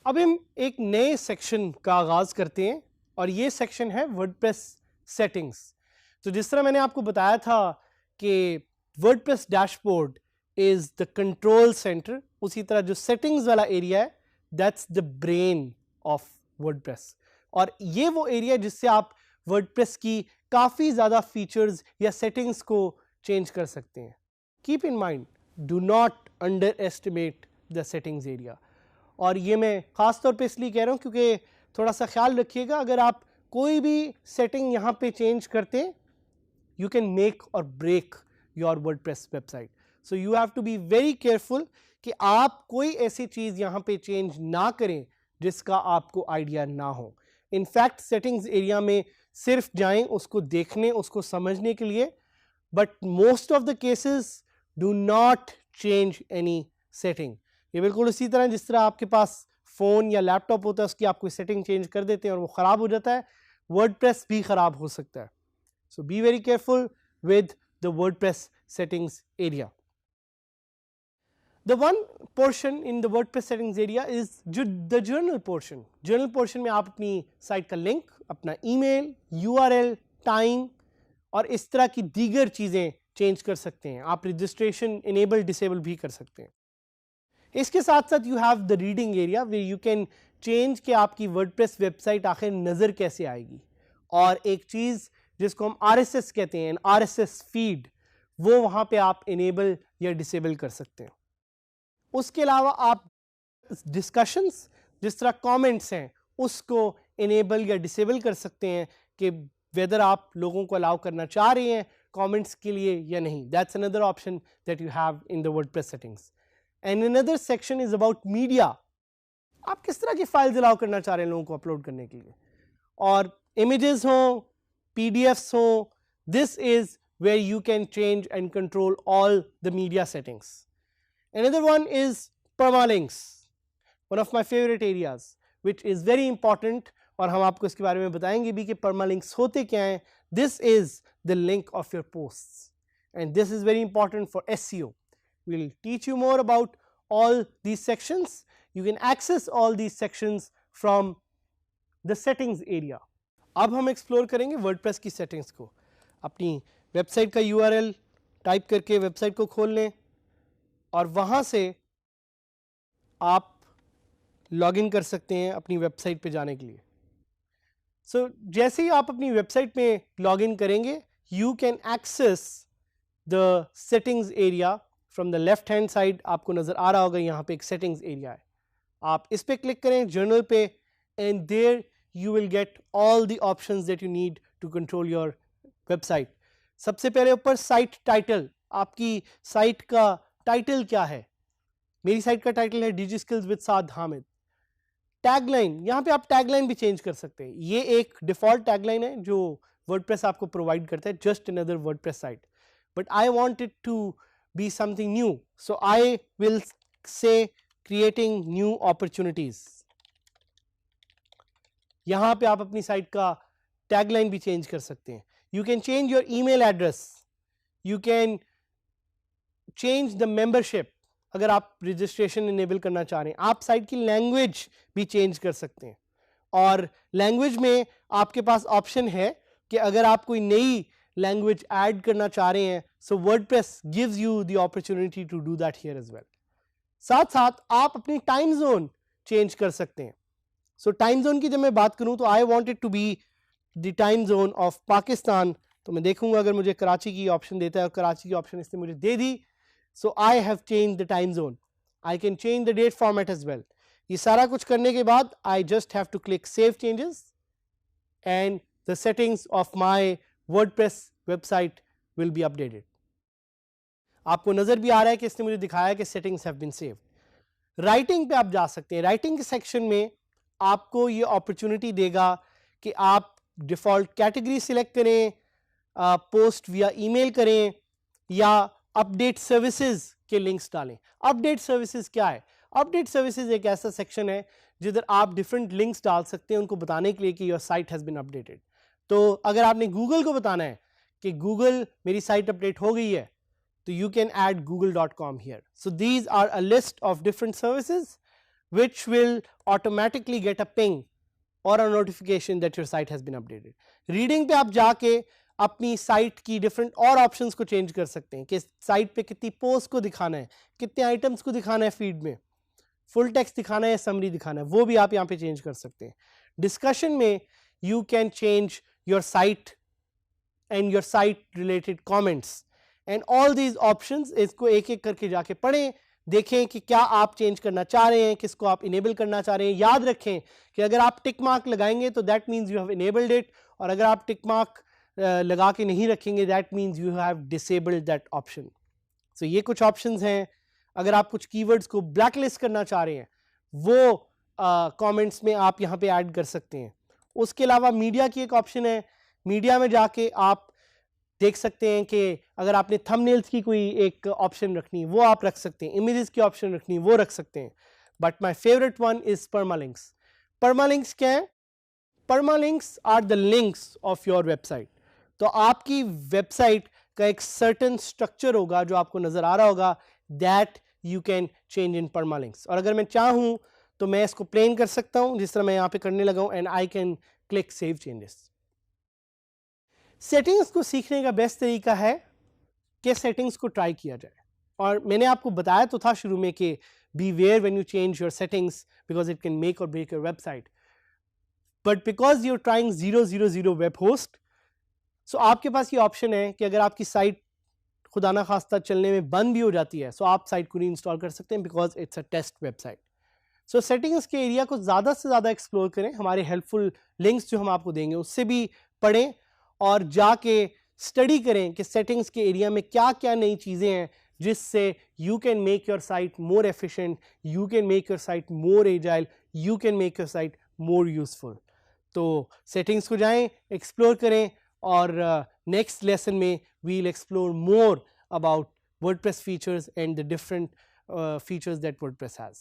अब हम एक नए सेक्शन का आगाज करते हैं और ये सेक्शन है वर्डप्रेस सेटिंग्स। तो जिस तरह मैंने आपको बताया था कि WordPress dashboard is the control centre, उसी तरह जो सेटिंग्स वाला एरिया है that's the brain of WordPress, और ये वो एरिया जिससे आप वर्डप्रेस की काफ़ी ज़्यादा फीचर्स या सेटिंग्स को चेंज कर सकते हैं। Keep in mind, do not under estimate the settings area. और ये मैं ख़ास तौर पे इसलिए कह रहा हूँ क्योंकि थोड़ा सा ख्याल रखिएगा, अगर आप कोई भी सेटिंग यहाँ पे चेंज करते हैं यू कैन मेक और break your WordPress website. So you have to be very careful कि आप कोई ऐसी चीज़ यहाँ पे चेंज ना करें जिसका आपको आइडिया ना हो। इनफैक्ट सेटिंग्स एरिया में सिर्फ जाएं उसको देखने, उसको समझने के लिए, but most of the cases do not change any setting. ये बिल्कुल उसी तरह जिस तरह आपके पास फ़ोन या लैपटॉप होता है उसकी आप कोई सेटिंग चेंज कर देते हैं और वो ख़राब हो जाता है, वर्डप्रेस भी ख़राब हो सकता है। So be very careful with the WordPress settings area. The one portion in the WordPress settings area is the journal portion. Journal portion में आप अपनी साइट का लिंक, अपना ईमेल, URL, टाइम और इस तरह की दीगर चीज़ें चेंज कर सकते हैं। आप रजिस्ट्रेशन इनेबल डिसेबल भी कर सकते हैं। इसके साथ साथ you have the reading area way you can change कि आपकी वर्डप्रेस वेबसाइट आखिर नज़र कैसे आएगी, और एक चीज़ जिसको हम RSS कहते हैं, RSS फीड, वो वहाँ पे आप इनेबल या डिसेबल कर सकते हैं। उसके अलावा आप डिस्कशंस, जिस तरह कमेंट्स हैं, उसको इनेबल या डिसेबल कर सकते हैं कि वेदर आप लोगों को अलाउ करना चाह रहे हैं कमेंट्स के लिए या नहीं। That's another option that you have in the WordPress settings. And another section is about media. आप किस तरह की फाइल्स अलाउ करना चाह रहे हैं लोगों को अपलोड करने के लिए, और इमेजेस हों, PDFs हों, this is where you can change and control all the media settings. Another one is permalinks, one of my favorite areas, which is very important, और हम आपको इसके बारे में बताएंगे भी कि permalinks होते क्या हैं। This is the link of your posts and this is very important for SEO. We will teach you more about all these sections. You can access all these sections from the settings area. अब हम explore करेंगे WordPress की settings को। अपनी website का URL type करके website को खोल लें और वहाँ से आप लॉगिन कर सकते हैं अपनी वेबसाइट पे जाने के लिए। सो जैसे ही आप अपनी वेबसाइट में लॉगिन करेंगे you can access the settings area from the left hand side. आपको नज़र आ रहा होगा यहाँ पे एक सेटिंग्स एरिया है, आप इस पे क्लिक करें जर्नल पे, and there you will get all the options that you need to control your website. सबसे पहले ऊपर साइट टाइटल, आपकी साइट का टाइटल क्या है। मेरी साइट का टाइटल है digi skills with Saad Hamid. Tagline, यहाँ पे आप टैगलाइन भी चेंज कर सकते हैं। ये एक डिफॉल्ट टैगलाइन है जो वर्डप्रेस आपको प्रोवाइड करता है, just another WordPress site, but I want it to be something new, so I will say creating new opportunities. यहाँ पे आप अपनी साइट का टैगलाइन भी चेंज कर सकते हैं। You can change your email address, you can change the membership, अगर आप रजिस्ट्रेशन इनेबल करना चाह रहे हैं। आप साइट की लैंग्वेज भी चेंज कर सकते हैं, और लैंग्वेज में आपके पास ऑप्शन है कि अगर आप कोई नई लैंग्वेज ऐड करना चाह रहे हैं, so WordPress gives you the opportunity to do that here as well. साथ साथ आप अपनी टाइम जोन चेंज कर सकते हैं। सो टाइम जोन की जब मैं बात करूं तो I want it to be the time zone of Pakistan, तो मैं देखूंगा अगर मुझे कराची की ऑप्शन देता है, और कराची की ऑप्शन इसने मुझे दे दी, so I have changed the time zone. I can change the date format as well. ये सारा कुछ करने के बाद I just have to click save changes and the settings of my WordPress website will be updated. आपको नज़र भी आ रहा है कि इसने मुझे दिखाया कि settings have been saved. Writing पे आप जा सकते हैं। राइटिंग के सेक्शन में आपको ये अपॉर्चुनिटी देगा कि आप डिफ़ॉल्ट कैटेगरी सिलेक्ट करें, पोस्ट विया ईमेल करें, या अपडेट सर्विसेज के लिंक्स डालें। अपडेट सर्विसेज क्या है? अपडेट सर्विसेज एक ऐसा सेक्शन है जिधर आप डिफरेंट लिंक्स डाल सकते हैं उनको बताने के लिए कि your site has been updated. तो अगर आपने गूगल को बताना है कि गूगल मेरी साइट अपडेट हो गई है, तो you can add google.com here. So these are a list of different services which will automatically get a ping or a notification that your site has been updated. Reading पे आप जाके अपनी site की different और options को change कर सकते हैं कि साइट पे कितनी पोस्ट को दिखाना है, कितने आइटम्स को दिखाना है फीड में, फुल टेक्स्ट दिखाना है या समरी दिखाना है, वो भी आप यहाँ पे चेंज कर सकते हैं। डिस्कशन में you can change your site and your site related comments and all these options. इसको एक एक करके जाके पढ़ें, देखें कि क्या आप चेंज करना चाह रहे हैं, किसको आप इनेबल करना चाह रहे हैं। याद रखें कि अगर आप टिक मार्क लगाएंगे तो that means you have enabled it, और अगर आप टिक मार्क लगा के नहीं रखेंगे that means you have disabled that option. So ये कुछ ऑप्शंस हैं। अगर आप कुछ कीवर्ड्स को ब्लैक लिस्ट करना चाह रहे हैं वो कमेंट्स में आप यहाँ पे ऐड कर सकते हैं। उसके अलावा मीडिया की एक ऑप्शन है, मीडिया में जाके आप देख सकते हैं कि अगर आपने थंबनेल्स की कोई एक ऑप्शन रखनी है वो आप रख सकते हैं, इमेजेस की ऑप्शन रखनी है वो रख सकते हैं। But my favourite one is permalinks. Permalinks क्या है? Permalinks are the links of your website. तो आपकी वेबसाइट का एक सर्टेन स्ट्रक्चर होगा जो आपको नजर आ रहा होगा, that you can change in permalinks. और अगर मैं चाहूं तो मैं इसको प्लेन कर सकता हूं जिस तरह मैं यहां पे करने लगा हूं, and I can click save changes. Settings को सीखने का बेस्ट तरीका है कि सेटिंग्स को ट्राई किया जाए। और मैंने आपको बताया तो था शुरू में कि beware when you change your settings because it can make और break your website. But because you are trying 000 web host, so आपके पास ये ऑप्शन है कि अगर आपकी साइट खुदा ना खास्ता चलने में बंद भी हो जाती है सो आप साइट को री इंस्टॉल कर सकते हैं because it's a test website. So settings के एरिया को ज़्यादा से ज़्यादा एक्सप्लोर करें। हमारे हेल्पफुल लिंक्स जो हम आपको देंगे उससे भी पढ़ें और जाके स्टडी करें कि सेटिंग्स के एरिया में क्या क्या नई चीज़ें हैं जिससे you can make your site more efficient, you can make your site more agile, you can make your site more useful. तो सेटिंग्स को जाएं, एक्सप्लोर करें, और नेक्स्ट लेसन में we will explore more about WordPress features and the different features that WordPress has.